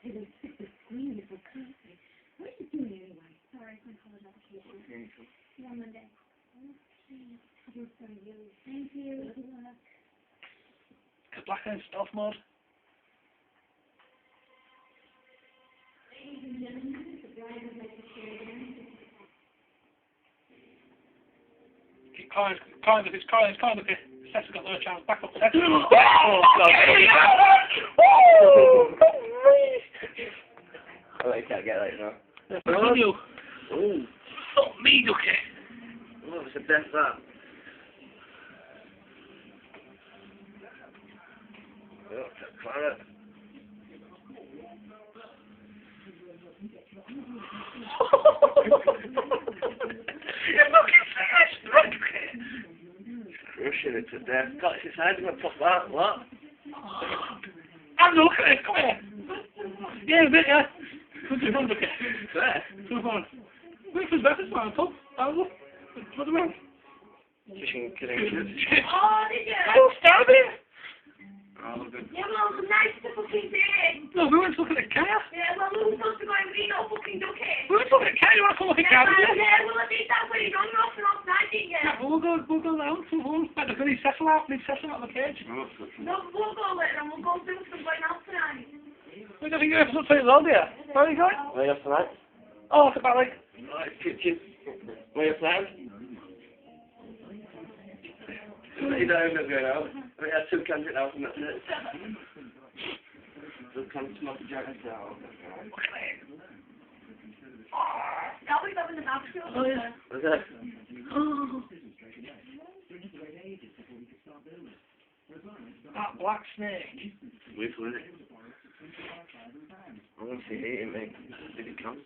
It was sick of screaming for coffee. What are you doing anyway? Sorry, my college application. Okay. See you on Monday. Okay. Good for you. Thank you. Good luck. Black and stealth mode. Ladies and gentlemen, the bride would like to share again. Keep climbing, okay. Seth's got no chance. Back up, Seth. Oh, God. I bet you can't get that now. Fuck you. Ooh. Fuck me, Ducky. Oh, it's a death that. Oh, it's a claret. You're fucking serious, Ducky. Crushing it to death. God, it's his head. I'm going to pop that. What? I'm look at it, come here. Yeah, a bit, yeah. Put your phone, Ducky. There. Put your phone. Wait for his breakfast, man, Tom. Look. What's the matter? Fishing, killing. Oh, did you? Oh, stop it! Oh, good. Yeah, well, it was nice to fucking see it. No, we went to look at the car. Yeah, well, we were supposed to go and read no fucking ducky. We went to look at the car. You want to come look at the car, did you? Yeah, well, I think that's where you done off and offside, didn't you? Yeah, we'll go down to home. Better go need Cecil out. Need Cecil out of the cage. Oh, good. No, we'll go later and we'll go do some going out tonight. We don't think you're ever something as well, dear. Where are you going? Where are you off tonight? Oh, it's about like... Right, kitchen. Where are you off tonight? You don't know going out. We had 2 cans at house and that's it. 2 cans of smoky jacket out. Now we're going to the back school. Oh, yeah. What's that? Oh. That black snake. Weird, isn't it? I want to see it eating me. Did it come?